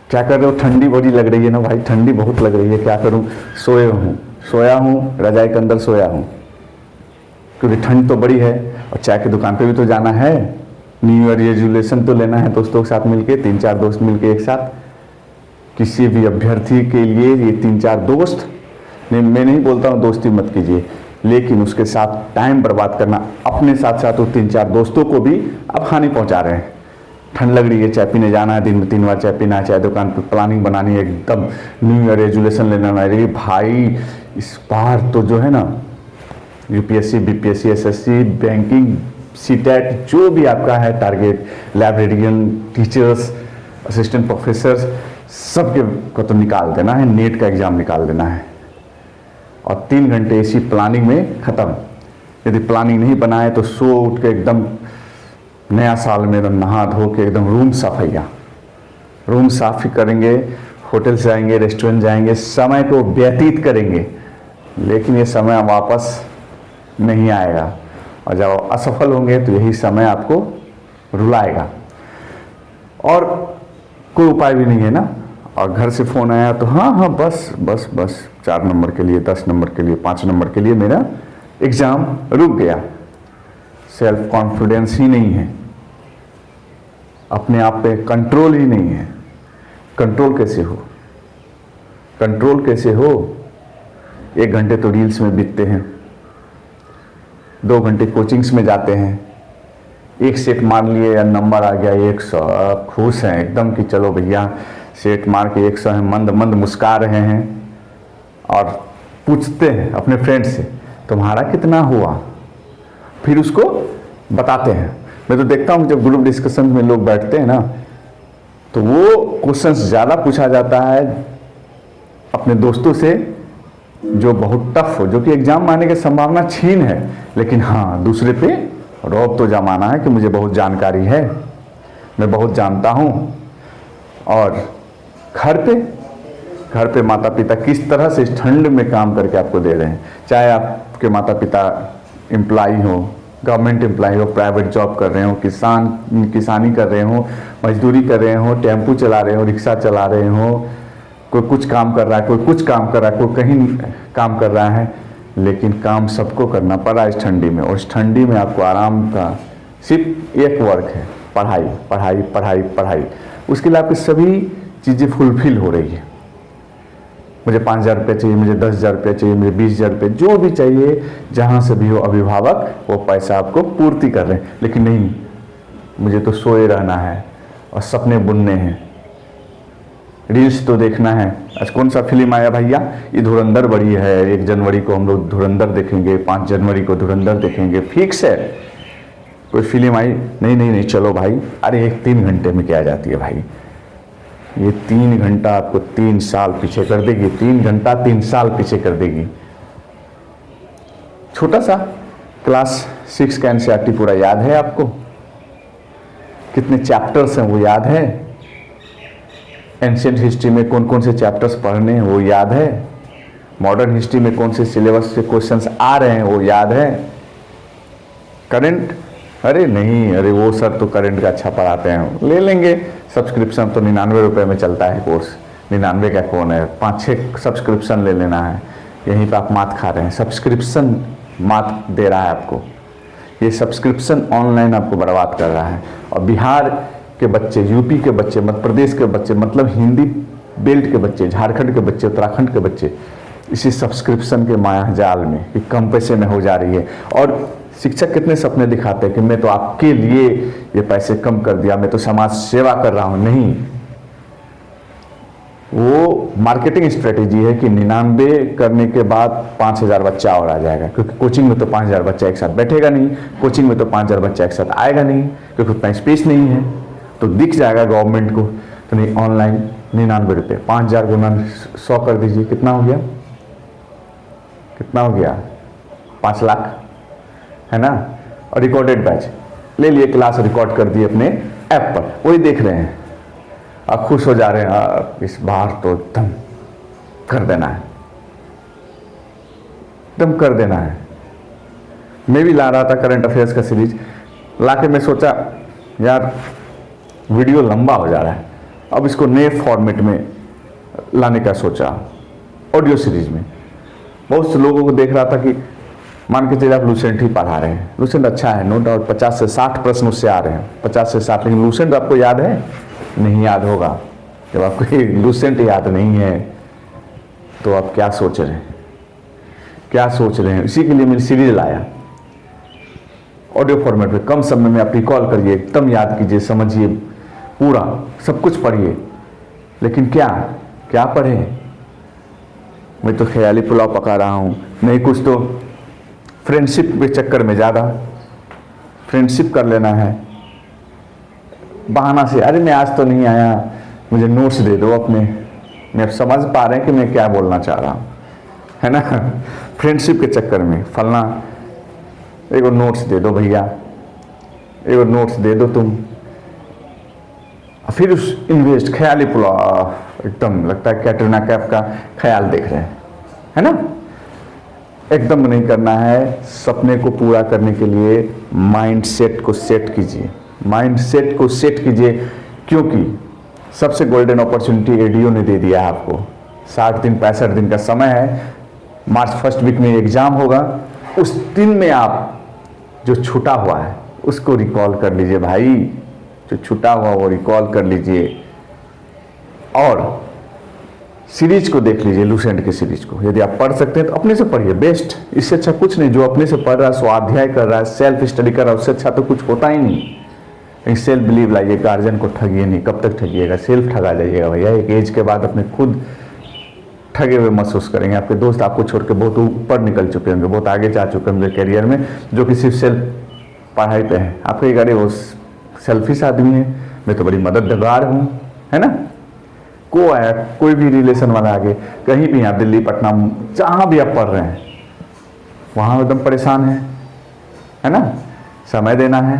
क्या कर रहे हो? ठंडी बड़ी लग रही है ना भाई, ठंडी बहुत लग रही है, क्या करूं? सोया हूं, रजाई के अंदर सोया हूं, क्योंकि ठंड तो बड़ी है और चाय की दुकान पे भी तो जाना है, न्यू ईयर रेजोल्यूशन तो लेना है दोस्तों के साथ मिलके, 3-4 दोस्त मिलके एक साथ। किसी भी अभ्यर्थी के लिए ये 3-4 दोस्त, मैं नहीं बोलता हूँ दोस्ती मत कीजिए, लेकिन उसके साथ टाइम बर्बाद करना, अपने साथ साथ वो 3-4 दोस्तों को भी आप हानि पहुंचा रहे हैं। ठंड लग रही है, चाय पीने जाना है, दिन में 3 बार चाय पीना है, चाय दुकान पर प्लानिंग बनानी है, एकदम न्यू ईयर रेजोल्यूशन लेना है भाई। इस बार तो जो है ना, UPSC, BPSC, SSC, banking, CTET, जो भी आपका है target, librarian, teachers, assistant professors, सबके को तो निकाल देना है, नेट का एग्जाम निकाल देना है और 3 घंटे इसी प्लानिंग में खत्म। यदि प्लानिंग नहीं बनाए तो सो उठ के एकदम नया साल में एकदम नहा धो के एकदम रूम सफाइया, रूम साफ ही करेंगे, होटल जाएंगे, रेस्टोरेंट जाएंगे, समय को व्यतीत करेंगे, लेकिन ये समय वापस नहीं आएगा और जब असफल होंगे तो यही समय आपको रुलाएगा और कोई उपाय भी नहीं है ना। और घर से फ़ोन आया तो हाँ बस 4 नंबर के लिए, 10 नंबर के लिए, 5 नंबर के लिए मेरा एग्ज़ाम रुक गया। सेल्फ कॉन्फिडेंस ही नहीं है, अपने आप पे कंट्रोल ही नहीं है। कंट्रोल कैसे हो? कंट्रोल कैसे हो? 1 घंटे तो रील्स में बीतते हैं, 2 घंटे कोचिंग्स में जाते हैं, एक सेट मार लिए या नंबर आ गया 100, खुश हैं एकदम कि चलो भैया सेट मार के 100 है, मंद मंद मुस्का रहे हैं और पूछते हैं अपने फ्रेंड से तुम्हारा कितना हुआ, फिर उसको बताते हैं। मैं तो देखता हूँ जब ग्रुप डिस्कशन में लोग बैठते हैं ना, तो वो क्वेश्चंस ज़्यादा पूछा जाता है अपने दोस्तों से जो बहुत टफ हो, जो कि एग्जाम आने की संभावना छीन है, लेकिन हाँ दूसरे पे रौब तो जमाना है कि मुझे बहुत जानकारी है, मैं बहुत जानता हूँ। और घर पे माता पिता किस तरह से इस ठंड में काम करके आपको दे रहे हैं, चाहे आपके माता पिता एम्प्लॉई हो, गवर्नमेंट एम्प्लॉई हो, प्राइवेट जॉब कर रहे हो, किसानी कर रहे हो, मजदूरी कर रहे हो, टेम्पू चला रहे हो, रिक्शा चला रहे हो, कोई कुछ काम कर रहा है, कोई कुछ काम कर रहा है, कोई कहीं काम कर रहा है, लेकिन काम सबको करना पड़ा इस ठंडी में। और इस ठंडी में आपको आराम का सिर्फ एक वर्क है, पढ़ाई पढ़ाई पढ़ाई पढ़ाई। उसके लिए आपकी सभी चीज़ें फुलफिल हो रही है। मुझे 5,000 रुपये चाहिए, मुझे 10,000 रुपये चाहिए, मुझे 20,000 रुपये, जो भी चाहिए, जहाँ से भी हो अभिभावक वो पैसा आपको पूर्ति कर रहे हैं। लेकिन नहीं, मुझे तो सोए रहना है और सपने बुनने हैं, रील्स तो देखना है। आज कौन सा फिल्म आया भैया? ये धुरंधर बड़ी है, 1 जनवरी को हम लोग धुरंधर देखेंगे, 5 जनवरी को धुरंधर देखेंगे, फिक्स है। कोई फिल्म आई, नहीं चलो भाई, अरे 3 घंटे में क्या जाती है भाई? ये 3 घंटा आपको 3 साल पीछे कर देगी, 3 घंटा 3 साल पीछे कर देगी। छोटा सा क्लास 6 का एनसीईआरटी पूरा याद है आपको? कितने चैप्टर्स हैं वो याद है? एंशिएंट हिस्ट्री में कौन कौन से चैप्टर्स पढ़ने हैं वो याद है? मॉडर्न हिस्ट्री में कौन से सिलेबस से क्वेश्चंस आ रहे हैं वो याद है? करंट, अरे नहीं, अरे वो सर तो करंट का अच्छा पढ़ाते हैं, ले लेंगे सब्सक्रिप्शन, तो 99 रुपये में चलता है कोर्स। 99 का कौन है, 5-6 सब्सक्रिप्शन ले लेना है, यहीं पे आप मात खा रहे हैं। सब्सक्रिप्शन मात दे रहा है आपको, ये सब्सक्रिप्शन ऑनलाइन आपको बर्बाद कर रहा है। और बिहार के बच्चे, यूपी के बच्चे, मध्य प्रदेश के बच्चे, मतलब हिंदी बेल्ट के बच्चे, झारखंड के बच्चे, उत्तराखंड के बच्चे इसी सब्सक्रिप्शन के माया जाल में कि कम पैसे में हो जा रही है। और शिक्षक कितने सपने दिखाते हैं कि मैं तो आपके लिए ये पैसे कम कर दिया, मैं तो समाज सेवा कर रहा हूं। नहीं, वो मार्केटिंग स्ट्रेटेजी है कि 99 करने के बाद 5,000 बच्चा और आ जाएगा, क्योंकि कोचिंग में तो 5,000 बच्चा एक साथ बैठेगा नहीं, कोचिंग में तो 5,000 बच्चा एक साथ आएगा नहीं, क्योंकि उतना स्पेस नहीं है। तो दिख जाएगा गवर्नमेंट को, तो नहीं, ऑनलाइन 99 रुपये, 5,000 गुना 100 कर दीजिए, कितना हो गया? कितना हो गया? 5 लाख, है ना। और रिकॉर्डेड बैच ले लिए, क्लास रिकॉर्ड कर दिए अपने ऐप पर, वही देख रहे हैं, आप खुश हो जा रहे हैं, इस बार तो एकदम कर देना है, एकदम कर देना है। मैं भी ला रहा था करंट अफेयर्स का सीरीज, ला के मैं सोचा यार वीडियो लंबा हो जा रहा है, अब इसको नए फॉर्मेट में लाने का सोचा, ऑडियो सीरीज में। बहुत से लोगों को देख रहा था कि मान के चलिए आप लूसेंट ही पढ़ा रहे हैं, लूसेंट अच्छा है, नो डाउट 50 से 60 प्रश्न उससे आ रहे हैं, 50 से 60, लेकिन लूसेंट आपको याद है? नहीं याद होगा। जब आपको लूसेंट याद नहीं है तो आप क्या सोच रहे हैं, क्या सोच रहे हैं? इसी के लिए मैंने सीरीज लाया ऑडियो फॉर्मेट में। कम समय में आप रिकॉल करिए, एकदम याद कीजिए, समझिए, पूरा सब कुछ पढ़िए। लेकिन क्या क्या पढ़े? मैं तो ख्याली पुलाव पका रहा हूँ, नहीं कुछ तो फ्रेंडशिप के चक्कर में, ज़्यादा फ्रेंडशिप कर लेना है बहाना से। अरे मैं आज तो नहीं आया, मुझे नोट्स दे दो अपने। मैं अब समझ पा रहे हैं कि मैं क्या बोलना चाह रहा हूँ, है ना? फ्रेंडशिप के चक्कर में फलना, एगो नोट्स दे दो भैया, एगो नोट्स दे दो तुम। फिर उस इन्वेस्ट, ख्याली पुलाव, एकदम लगता है कैटरीना कैफ का ख्याल देख रहे हैं, है ना? एकदम नहीं करना है। सपने को पूरा करने के लिए माइंड सेट को सेट कीजिए, माइंड सेट को सेट कीजिए, क्योंकि सबसे गोल्डन अपॉर्चुनिटी एडीओ ने दे दिया है आपको। 60 दिन 65 दिन का समय है, मार्च फर्स्ट वीक में एग्जाम होगा। उस दिन में आप जो छूटा हुआ है उसको रिकॉल कर लीजिए भाई, जो छूटा हुआ वो रिकॉल कर लीजिए। और सीरीज को देख लीजिए, लूसेंट की सीरीज को। यदि आप पढ़ सकते हैं तो अपने से पढ़िए, बेस्ट। इससे अच्छा कुछ नहीं। जो अपने से पढ़ रहा है, स्वाध्याय कर रहा है, सेल्फ स्टडी कर रहा है, उससे अच्छा तो कुछ होता ही नहीं। एक सेल्फ बिलीव लाइए, गार्जियन को ठगिए नहीं। कब तक ठगिएगा? सेल्फ ठगा जाइएगा भैया। एक एज के बाद अपने खुद ठगे हुए महसूस करेंगे। आपके दोस्त आपको छोड़ के बहुत ऊपर निकल चुके होंगे, बहुत आगे जा चुके होंगे करियर में, जो कि सिर्फ सेल्फ पढ़ाई पे है। आपको एक अरे वो सेल्फिश आदमी है, मैं तो बड़ी मददगार हूँ, है ना? को आया, कोई भी रिलेशन वाला आगे, कहीं भी, यहाँ दिल्ली पटना जहाँ भी आप पढ़ रहे हैं वहाँ एकदम परेशान है ना? समय देना है,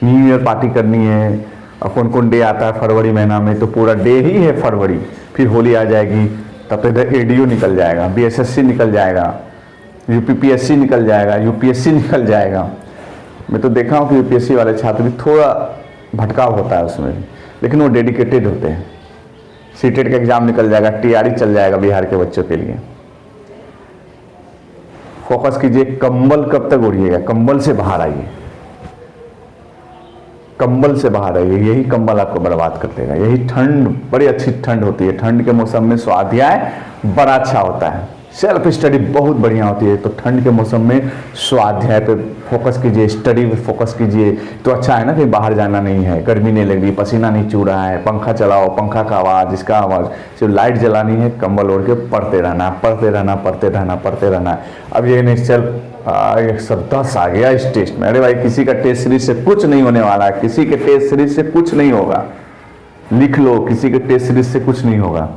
न्यू ईयर पार्टी करनी है। और कौन कौन डे आता है फरवरी महीना में, तो पूरा डे ही है फरवरी। फिर होली आ जाएगी, तब तक एडीओ निकल जाएगा, बीएसएससी निकल जाएगा, यूपीपीएससी निकल जाएगा, यूपीएससी निकल जाएगा। मैं तो देखा हूँ कि यूपीएससी वाले छात्र भी थोड़ा भटकाव होता है उसमें भी, लेकिन वो डेडिकेटेड होते हैं। सीटेट का एग्जाम निकल जाएगा, टीआरई चल जाएगा बिहार के बच्चों के लिए। फोकस कीजिए। कंबल कब तक ओढ़िएगा? कंबल से बाहर आइए, कंबल से बाहर आइए। यही कंबल आपको बर्बाद कर देगा। यही ठंड, बड़ी अच्छी ठंड होती है। ठंड के मौसम में स्वाध्याय बड़ा अच्छा होता है, सेल्फ स्टडी बहुत बढ़िया होती है। तो ठंड के मौसम में स्वाध्याय पे फोकस कीजिए, स्टडी पे फोकस कीजिए। तो अच्छा है ना कि बाहर जाना नहीं है, गर्मी नहीं लग रही, पसीना नहीं चू रहा है, पंखा चलाओ, पंखा का आवाज़, इसका आवाज़, सिर्फ लाइट जलानी है, कंबल ओढ़ के पढ़ते रहना, पढ़ते रहना, पढ़ते रहना, पढ़ते रहना। अब ये नहीं सेल्फ 110 आ गया इस टेस्ट में। अरे भाई, किसी का टेस्ट सीरीज से कुछ नहीं होने वाला है, किसी के टेस्ट सीरीज से कुछ नहीं होगा। लिख लो, किसी के टेस्ट सीरीज से कुछ नहीं होगा।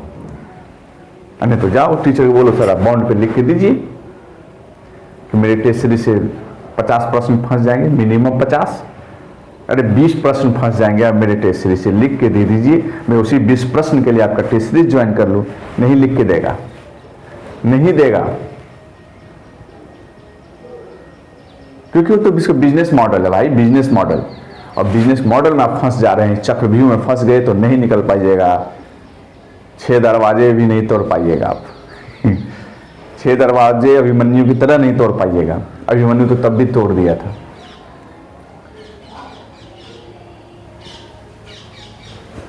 अरे तो जाओ टीचर को बोलो, सर आप बॉन्ड पे लिख के दीजिए कि मेरे टेस्ट सीरीज से 50 प्रश्न फंस जाएंगे, मिनिमम 50। अरे 20 प्रश्न फंस जाएंगे, आप मेरे टेस्ट सीरीज से लिख के दे दीजिए, मैं उसी 20 प्रश्न के लिए आपका टेस्ट सीरीज ज्वाइन कर लूँ। नहीं लिख के देगा, नहीं देगा, क्योंकि वो तो इसका बिजनेस मॉडल है भाई, बिजनेस मॉडल। और बिजनेस मॉडल में आप फंस जा रहे हैं, चक्रव्यूह में फंस गए तो नहीं निकल पाइएगा। 6 दरवाजे भी नहीं तोड़ पाइएगा आप 6 दरवाजे अभिमन्यु की तरह नहीं तोड़ पाइएगा। अभिमन्यु तो तब भी तोड़ दिया था।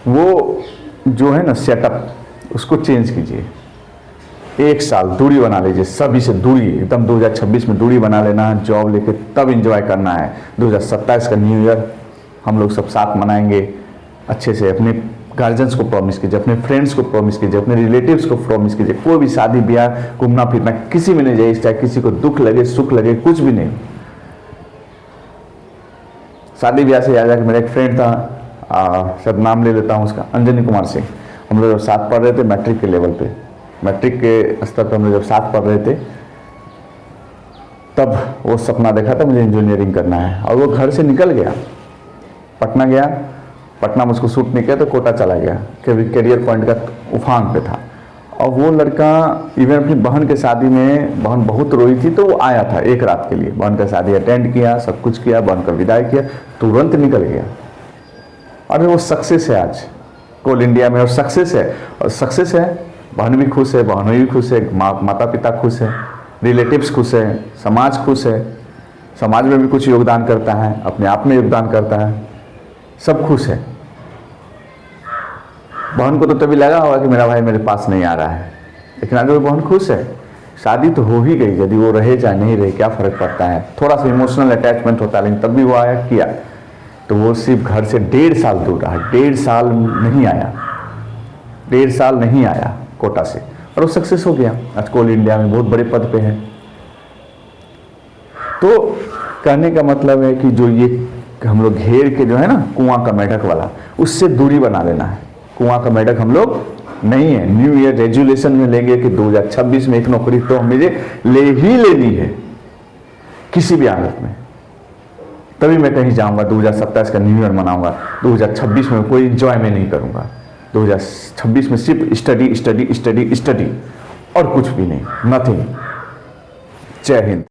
वो जो है ना सेटअप, उसको चेंज कीजिए। 1 साल दूरी बना लीजिए, सभी से दूरी, एकदम 2026 में दूरी बना लेना है। जॉब लेके तब एंजॉय करना है। 2027 का न्यू ईयर हम लोग सब साथ मनाएंगे अच्छे से। अपने गार्जियंस को प्रॉमिस कीजिए, अपने फ्रेंड्स को प्रॉमिस कीजिए, अपने रिलेटिव्स को प्रॉमिस कीजिए। कोई भी शादी ब्याह, घूमना फिरना किसी में नहीं जाइए, चाहे किसी को दुख लगे सुख लगे, कुछ भी नहीं। शादी ब्याह से याद है कि मेरा एक फ्रेंड था, शायद नाम ले लेता हूँ उसका, अंजनी कुमार सिंह। हम लोग जब साथ पढ़ रहे थे मैट्रिक के लेवल पे, मैट्रिक के स्तर पर हम लोग जब साथ पढ़ रहे थे, तब वो सपना देखा था मुझे इंजीनियरिंग करना है। और वो घर से निकल गया, पटना गया, पटना में उसको सूट नहीं किया तो कोटा चला गया, क्योंकि करियर पॉइंट का उफान पे था। और वो लड़का इवन अपनी बहन के शादी में, बहन बहुत रोई थी तो वो आया था 1 रात के लिए। बहन का शादी अटेंड किया, सब कुछ किया, बहन का विदाई किया, तुरंत निकल गया। अरे वो सक्सेस है आज, कोल इंडिया में, और सक्सेस है, और सक्सेस है, बहन भी खुश है, बहनों भी खुश है, माता पिता खुश है, रिलेटिव्स खुश है, समाज खुश है, समाज में भी कुछ योगदान करता है, अपने आप में योगदान करता है, सब खुश है। बहन को तो तभी लगा होगा कि मेरा भाई मेरे पास नहीं आ रहा है, लेकिन अगर वो बहन खुश है, शादी तो हो ही गई, यदि वो रहे चाहे नहीं रहे क्या फ़र्क पड़ता है, थोड़ा सा इमोशनल अटैचमेंट होता है, लेकिन तब भी वो आया किया, तो वो सिर्फ घर से 1.5 साल दूर रहा, 1.5 साल नहीं आया, 1.5 साल नहीं आया कोटा से, और वो सक्सेस हो गया, आज कोल इंडिया में बहुत बड़े पद पे है। तो कहने का मतलब है कि जो ये हम लोग घेर के जो है ना कुआं का मेढक वाला, उससे दूरी बना लेना है। कुआं का मेढक हम लोग नहीं है। न्यू ईयर रेजोल्यूशन में लेंगे कि 2026 में एक नौकरी तो मुझे ले ही लेनी है किसी भी हालत में, तभी मैं कहीं जाऊंगा। 2027 का न्यू ईयर मनाऊंगा, 2026 में कोई एंजॉय में नहीं करूंगा। 2026 में सिर्फ स्टडी स्टडी स्टडी स्टडी और कुछ भी नहीं, नथिंग। जय हिंद।